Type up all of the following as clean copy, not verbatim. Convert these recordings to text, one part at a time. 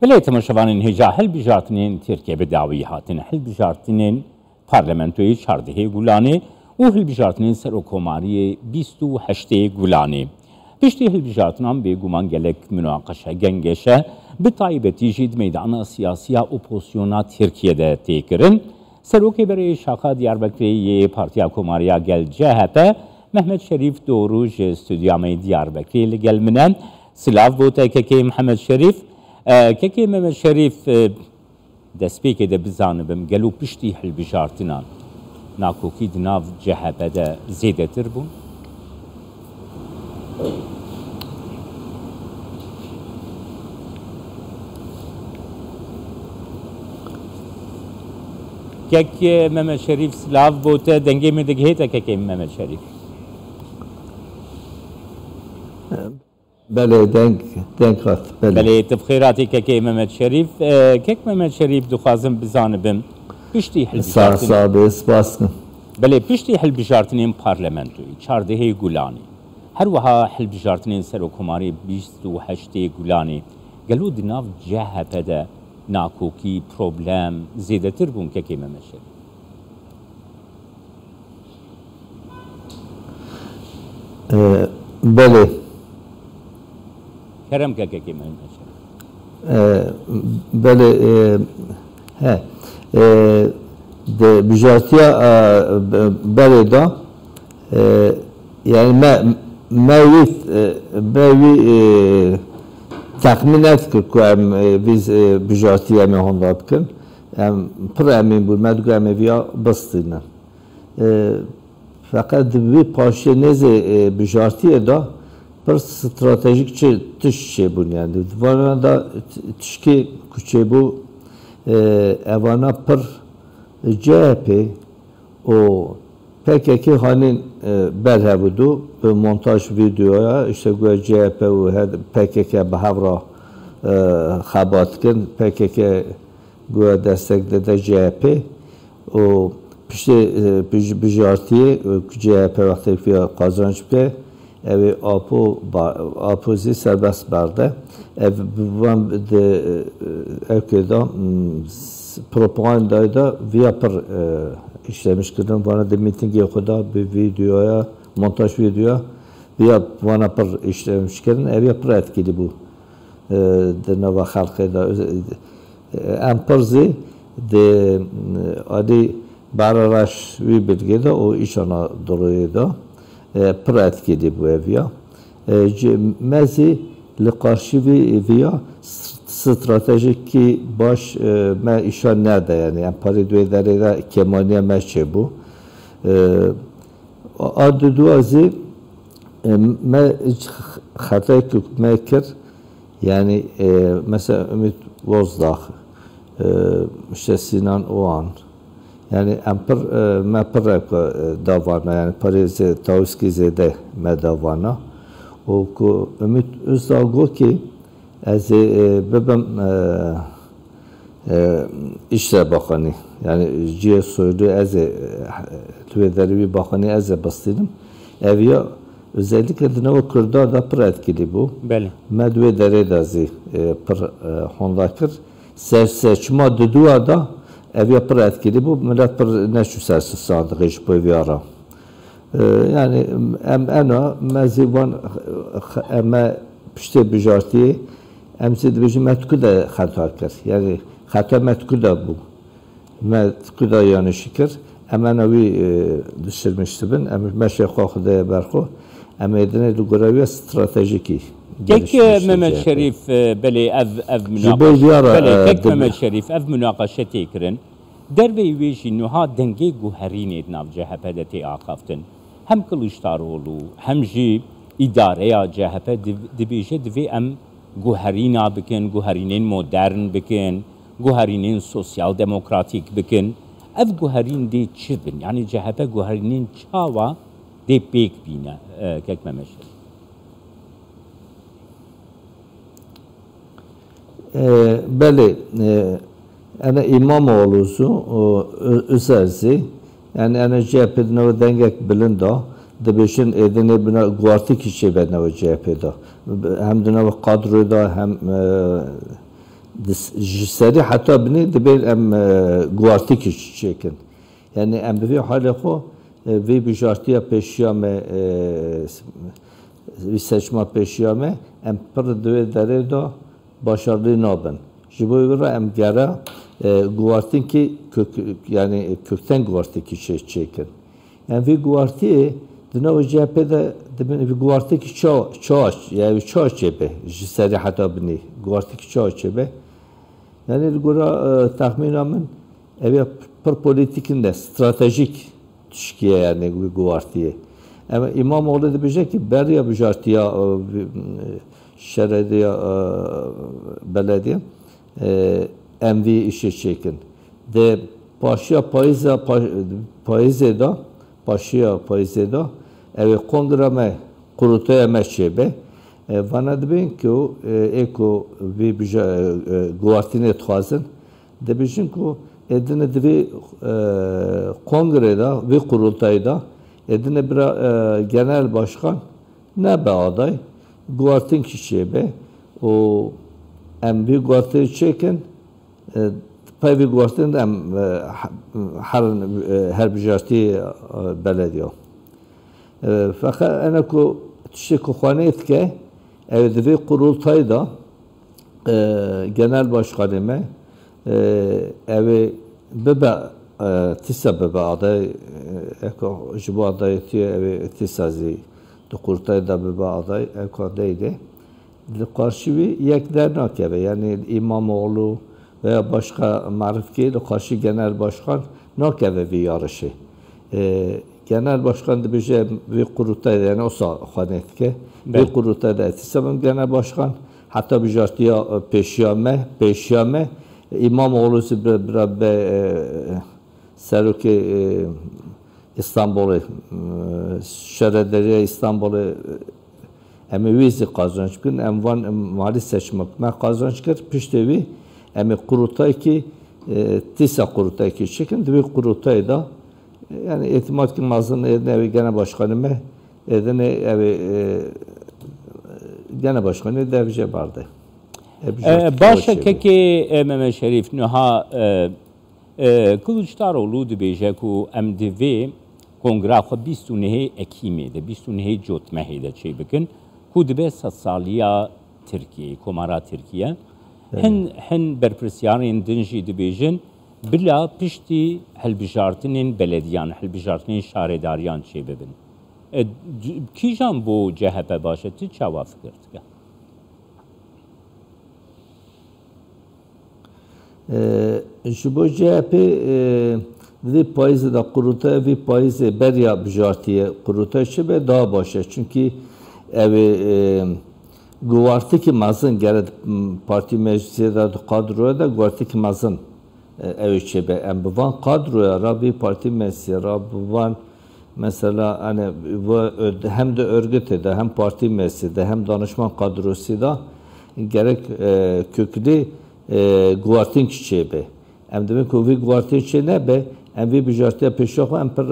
بله تماشاوانین هجا هل بجارتنین ترکیه بداوی هاتن هل بجارتنین پارلمانتوی 14 گولانه و هل بجارتنین سر حکوماری 28 گولانه. پشتی هل بجارتنان به گمان گلک مناقشه گنگشه به طایبتی جید میدان سیاسی اپوزیسیونا ترکیه ده تکرن. سروکی برای شاخه دیاربکری پارتیا کوماریا گل CHP محمد شریف دوروج استودیومی دیاربکری لگل منن سلاف بوده که محمد شریف که محمد شریف دست که ده بزانبم گلو پشتی حل بجارتنان ناکوکی دناف CHP ده زیده تر بون که محمد شریف سلاف بوده دنگی می دگهیتا که محمد شریف بله دنگ هات بله تبخیراتی که محمد شریف که محمد شریف دخوازم بزانبم پشتی حل بجارتنین سپاس بله پشتی حل بجارتنین پارلمانتوی 14 گولانی هر وها حل بجارتنین سر حکوماری 28 گولانی گلو دناف CHP ده ناکوکی پروبلم زیده تر بون که محمد شریف بله کرم که محمد شریف بله ده بجارتیا بله دا yani me تخمین است که biz بجارتیا می هنوز کن پر امین بود مدرگه می‌ویا بستینه فقط وی پاشنه نز بجارتیا دا پر استراتژیک چه تشه بونیانده وانا دا تشکی کچه بو اوانا پر CHP و PKK هانین بره بودو به مونتاژ ویدیویا işte گویا CHP و PKK به هفرا خبات کن PKK گویا destek داده CHP و پشت بجارتیه CHP وقتی که قازانج بده evi apozi serbest barda ev van de evkeda propagandayda via per işlemiş kırdım bana de mitingi okuda bir videoya montaj videoya via bana per işlemiş kırdım ev per etkili bu de nova halkada amperzi de adi bararaş vi bilgide o iş ana doluydu پر etkili bu ev ya. Mezi li karşı via stratejik ki baş me işan nerede yani pari duydarıyla kemaniye meşe bu. Adı duazı me hatay kükmeker yani mesela Ümit Bozdağ işte Sinan Oğan yani amper mapper davana yani Paris Tauski zede medavana o ku Ümit Özdağ ki az bebem işte bakanı yani ciye soydu az tüvederi bakanı az bastırdım evya özellikle de o Kürtler da per etkili bu. Bele. Medve deredazi per hondakır seçma düdüğa da evya per etkili bu millet per neşu sersiz sandığı iş bu eviyara. Yani ena mezivan eme pişte bijartiye emsi dibiji metku da xata kir. Yani xata metku da bu. Metku da yani şikir. Emen evi düşürmüştü ben. Meşe xaxıda berxu. Emedine du görevi stratejiki. Kek Mehmet Şerif beli ev Mehmet Şerif ev münakaşe tekrin. Derve veji nuha denge guherini nav CHP'de teakaftin. Hem Kılıçdaroğlu hem ji idareya CHP dibije divi em guherina bikin, guherinin modern bikin, guherinin sosyal demokratik bikin. Ev guherin de çibin. Yani CHP guherinin çava de pek bine kek Mehmet Şerif. Beli, ana İmamoğlu'su üzersi, yani ana CHP'de ne dengek bilinda, dibişin edine bina guartik işe bedne CHP'de, hem de ne kadroda hem جسری حتی بنی دبیر ام گوارتی کش چکن یعنی ام به حال خو وی بجارتیا پیشیامه وی seçme peşiyame em pır dve dere da başarılı nabın. Jiboy vera em gera guvartin ki yani kökten guvarti ki şey çekin. Yani vi guvarti dina CHP'de vi guvarti ki çağ yani çağ çebe jiseri hatta bini guvarti ki çağ çebe. Yani gura tahminamın ev pır politikinde stratejik Türkiye yani guvartiye. Ama İmamoğlu da diyecek ki beriya bijartiya şerediye belediye MV işe çekin. De paşa payıza da paşa payıza da ev kongreme kurultaya meşebe bana dibin ki o eko vi guvartine tuhazın de bizim ki edine dibi kongreda ve kurultayda Edine bir genel başkan ne be aday? Guartin kişiye be o em bir guartin çeken pay bir guartin em her bir jarti belediye. Fakat ana ku tişe kuhanet ke evde bir kurultayda genel başkanıma evi bebe تسبب أعضاء جبوا أعضاء تسازي دكتور da bebe aday ekadeydi. Karşı yekler nakebe yani İmamoğlu veya başka marifki karşı genel başkan nakebe bir yarışı. Genel başkan da bir kurultayda yani o sahanetke bir kurultayda etisabım genel başkan hatta bir jartiya peşyame İmamoğlu bir Serokê İstanbul'u şerederiye İstanbul'u em wîzî kazanç kirin em van mali seçmek me kazanç kir piştevî em kurultay ki tisa kurultay ki çekin dibi kurultay da yani etimat ki mazın evi gene başkanı me edene evi gene başkanı devce vardı. Başa ki Mehmet Şerif Nuha Kılıçdaroğlu dibêje ku em divê kongra xwe 29 Ekîmê de 29 Cotmehê de çê bikin ku dibe sedsaliya Tirkiye, Komara Tirkiye hin berpirsiyarên din jî dibêjin bila piştî hilbijartinên belediyan, hilbijartinên şaredariyan çê bibin. Kîjan bu CHP baş etî çawa fikir dike? Jibo CHP vi payızı da kurultaya vi payızı beriya bijartiye kurultaya şebe daha başa çünkü evi guvartiki mazın gere parti meclisi da kadroya da guvartiki mazın evi şebe em buvan kadroya rabi parti meclisi rabi mesela hani hem de örgüte de hem parti meclisi de hem danışman kadrosu da gerek köklü guartin çiçeği be. Em demek ki vi guartin çiçeği ne be? Em vi bijartiya peşoğu em per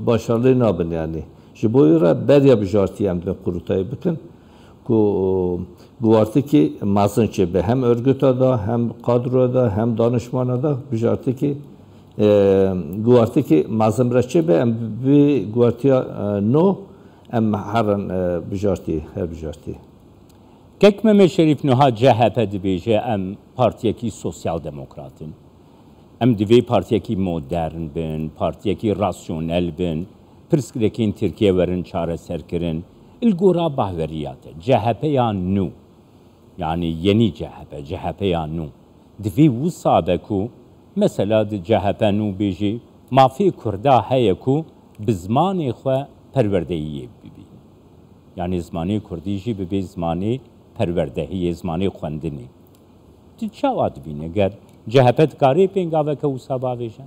başarılı nabın yani. Jiboyra berya bijartiya em demek kurultayı bikin. Ku guartiki mazın çiçeği be. Hem örgüte da hem kadroda hem danışmana da bijartiki guartiki mazın bırakçı be. Em vi guartiya no em haran bijartiya her bijartiya. Kek Mehmet Şerif Nuha CHP dibêje em partiyekî sosyal demokratin. Em divê partiyekî modern bin, partiyekî rasyonel bin, pirsgirêkên Tirkiye werin çareserkirin. Il gora bahweriyate. CHP ya nû. Yani yeni CHP, CHP ya nû. Divê wisa be ku mesela di CHP nû bêjî mafê Kurda heye ku bi zmanê xwe perwerdeyiyê bibî. Yani zmanê Kurdî jî bibe zmanê perwerdehiyê zmanê xwendinê. Ti çawa dibîne ger CHP dikarê pêngaveke wisa bavêje?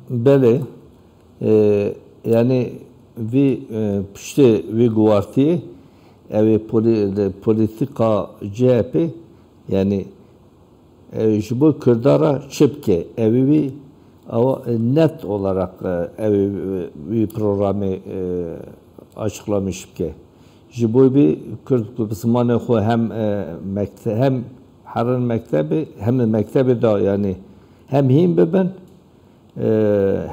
Bele yani vi pişte vi guartiye evi politika CHP yani jibo Kırdara çipke evi Ama net olarak bir programı açıklamış ki Jibobi Kürt zamanı xo hem Harran mektebi hem de mektebi da yani hem him beben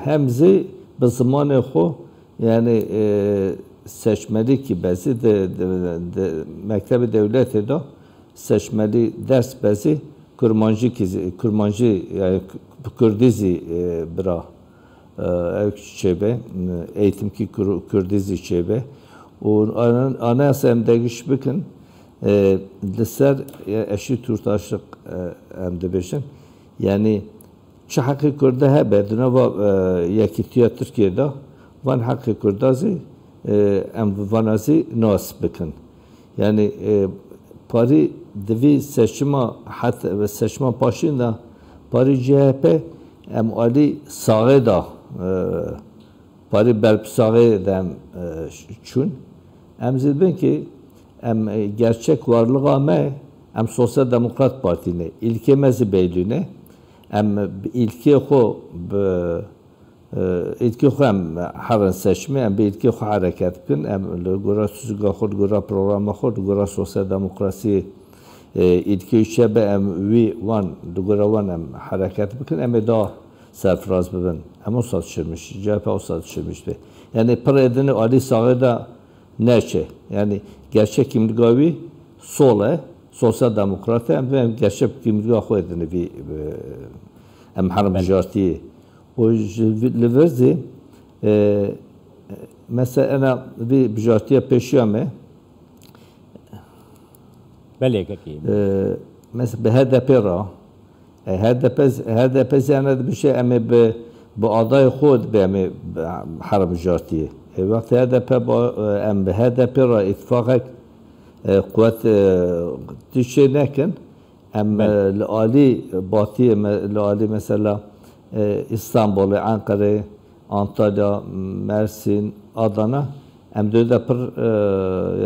hem zi bu zamanı xo yani seçmeli ki bazı de mektebi devleti da seçmeli ders bazı kurmancı yani Kürdizi bira çebe eğitim ki Kürdizi çebe o anayasa hem değiş bakın liser eşi turtaşlık hem de beşin yani çi hakkı Kürde hebe düneva yakitiya Türkiye'de van hakkı Kürdazi hem vanazi nas bakın yani pari devi seçma hatta ve seçma başında pari CHP em ali sağı da pari belp sağı da çün em zilbin ki em gerçek varlığı ama em Sosyal Demokrat Parti'ne ilke mezi beyliğine em ilke xo ilke xo em Harran seçme em ilke xo hareket bin em gora süzga xod gora programa xod gora Sosyal Demokrasi ilke üçe be em vi van gora van em hareket bikin em da serfraz bibin em o satışırmış CHP o satışırmış be yani para edini Ali sağı da neçe yani gerçek kimliği sola Sosyal Demokrat hem gerçek kimliği xo edini bir em Harran bijartiye o liverzi mesela ana bir bijartiye peşiyame بله مثل به HDP را HDP زنده بشه اما به آدای خود به حرب جارتیه وقتی HDP ام به HDP را اتفاق قوت تیشه نکن ام لعالی باتی لعالی مثلا İstanbul, Ankara, Antalya, Mersin, Adana hem de per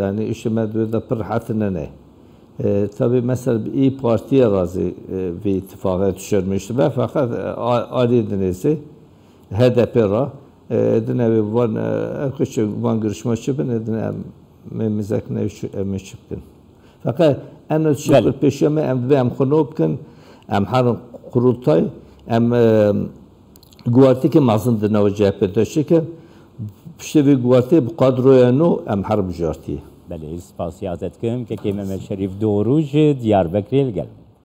yani işime de per hatine ne? Tabii mesela İYİ Parti'ye razı bir ittifaka düşürmüştü. Ben fakat Ali Deniz'i HDP ra edine van görüşmesi ben edine memizek ne çıktın. Fakat en az şükür peşime em konubken em Harran kurultay em guarti ki mazın dına CHP'de şeker işte bir guarti bu kadroya no em Harran jarti. بله سپاسیازت کنم که Mehmet Şerif Doğrucu Diyarbakır'a geldi.